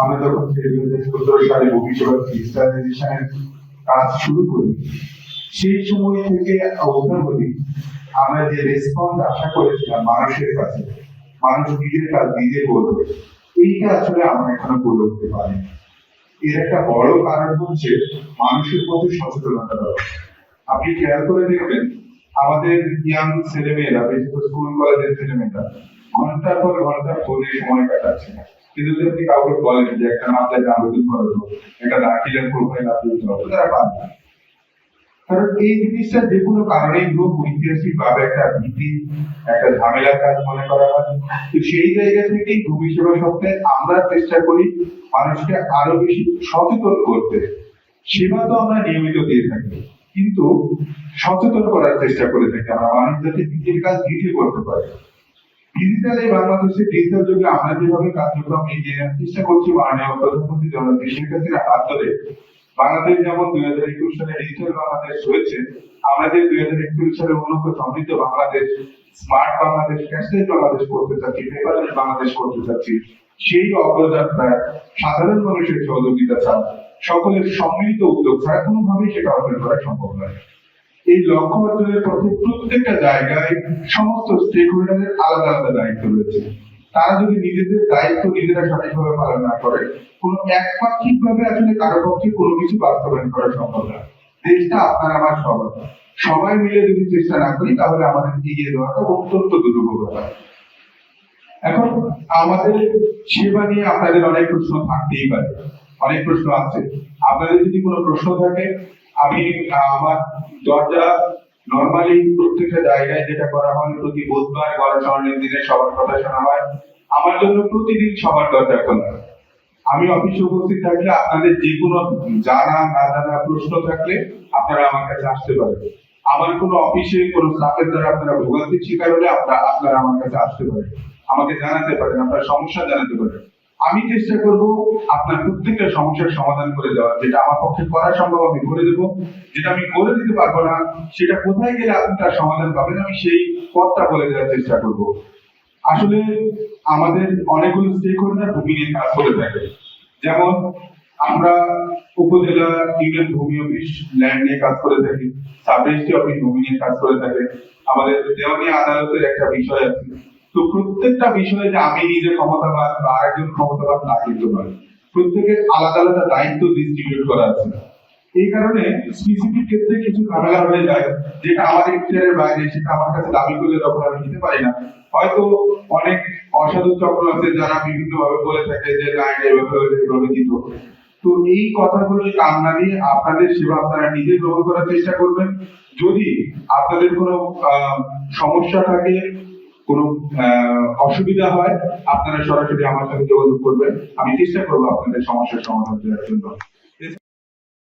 আমরা যখন 2017 সালে ভবিষ্যৎ ডিজিটালাইজেশনের কাজ শুরু করি, সেই সময় থেকে অদ্যাবধি আমরা যে রেসপন্স আশা করেছিলাম মানুষের কাছে, মানুষ নিজের কাজ নিজে করবে, এইটা আসলে আমরা এখনো করে উঠতে পারি। এর একটা বড় কারণ হচ্ছে মানুষের প্রতি সচেতনতা। আপনি খেয়াল করে দেখবেন আমাদের ইয়াং ছেলেমেয়েরা, বিশেষ করে স্কুল কলেজের ছেলেমেয়েরা ঘন্টার পর ঘন্টা ফোনে সময় কাটাচ্ছে, কিন্তু যদি আপনি কাউকে বলেন যে একটা মামলায় আবেদন করবো, একটা দাখিলের প্রোফাইল আপলোড করবো, তারা পারবে না। কারণ এই জিনিসটা যে কোনো কারণেই হোক ঐতিহাসিক ভাবে একটা ভীতি, একটা ঝামেলার কাজ মনে করা হয়। তো সেই জায়গা থেকেই ভবিষ্যৎ সপ্তাহে আমরা চেষ্টা করি মানুষকে আরো বেশি সচেতন করতে। সেবা তো আমরা নিয়মিত দিয়ে থাকি, কিন্তু সচেতন করার চেষ্টা করে থাকি আমরা, মানুষ যাতে নিজের কাজ নিজে করতে পারে। ডিজিটাল এই বাংলাদেশের ডিজিটাল যুগে আমরা যেভাবে কার্যক্রম এগিয়ে নেওয়ার চেষ্টা করছি, মাননীয় প্রধানমন্ত্রী জননেত্রী শেখ হাসিনার হাত ধরে বাংলাদেশ যেমন 2021 সালে ডিজিটাল বাংলাদেশ হয়েছে, আমরা যে 2041 সালে উন্নত সমৃদ্ধ বাংলাদেশ, স্মার্ট বাংলাদেশ, ক্যাশলেস বাংলাদেশ করতে চাচ্ছি, পেপারলেস বাংলাদেশ করতে চাচ্ছি, সেই অগ্রযাত্রায় সাধারণ মানুষের সহযোগিতা ছাড়া, সকলের সম্মিলিত উদ্যোগ ছাড়া কোনোভাবেই সেটা অর্জন করা সম্ভব নয়। এই লক্ষ্য অর্জনের পথে প্রত্যেকটা জায়গায় সমস্ত স্টেক হোল্ডারের আলাদা আলাদা দায়িত্ব রয়েছে। তারা যদি নিজেদের দায়িত্ব নিজেরা সঠিকভাবে পালন না করে, কোন একপাক্ষিক ভাবে আসলে কারো পক্ষে কোনো কিছু বাস্তবায়ন করা সম্ভব না। দেশটা আপনার আমার সবার, সবাই মিলে যদি চেষ্টা না করি তাহলে আমাদের এগিয়ে যাওয়াটা অত্যন্ত দুর্লভ ব্যাপার। এখন আমাদের সেবা নিয়ে আপনাদের অনেক প্রশ্ন থাকতেই পারে, অনেক প্রশ্ন আছে। আপনাদের যদি কোনো প্রশ্ন থাকে, আমি আমার দরজা নরমালি প্রত্যেকটা জায়গায় যেটা করা হয়, প্রতি বুধবার গণস্মরণের দিনে সবার কথা শোনা হয়। আমার জন্য প্রতিদিন সবার দরজা খোলা। আমি অফিসে উপস্থিত থাকলে আপনাদের যে কোনো জানা না জানা প্রশ্ন থাকলে আপনারা আমার কাছে আসতে পারেন। আমার কোনো অফিসে কোনো স্টাফের দ্বারা আপনারা ভোগান্তির শিকার হলে আপনারা আমার কাছে আসতে পারেন, আমাকে জানাতে পারেন, আপনার সমস্যা জানাতে পারেন। আমি চেষ্টা করব আপনার প্রত্যেকটা সমস্যার সমাধান করে দেওয়ার, যেটা আমার পক্ষে করা সম্ভব আমি করে দেবো, যেটা আমি করে দিতে পারবো না সেটা কোথায় গেলে আপনি তার সমাধান পাবেন আমি সেই পথটা বলে দেওয়ার চেষ্টা করব। আসলে আমাদের অনেকগুলো স্টেক হোল্ডার ভূমি নিয়ে কাজ করে থাকে, যেমন আমরা উপজেলা ইউনিয়ন ভূমি অফিস ল্যান্ড নিয়ে কাজ করে থাকি, সাব রেজিস্ট্রি অফিস ভূমি নিয়ে কাজ করে থাকে, আমাদের দেওয়ানি আদালতের একটা বিষয় আছে। তো প্রত্যেকটা বিষয়ে যে আমি নিজে ক্ষমতাবান বা আরেকজন ক্ষমতাবান তা কিন্তু নয়, প্রত্যেকের আলাদা আলাদা দায়িত্ব ডিস্ট্রিবিউট করা আছে। এই কারণে স্পেসিফিক ক্ষেত্রে কিছু ঝামেলা হয়ে যায়, যেটা আমাদের ইখতিয়ারের বাইরে, সেটা আমার কাছে দাবি করলে তখন আমি দিতে পারি না। হয়তো অনেক অসাধু চক্র আছে যারা বিভিন্ন ভাবে বলে থাকে যে না এটা এভাবে দিত। তো এই কথাগুলো কান না দিয়ে আপনাদের সেবা আপনারা নিজে গ্রহণ করার চেষ্টা করবেন। যদি আপনাদের কোনো সমস্যা থাকে, কোনো অসুবিধা হয়, আপনারা সরাসরি আমার সাথে যোগাযোগ করবেন। আমি চেষ্টা করবো আপনাদের সমস্যার সমাধান দেওয়ার জন্য।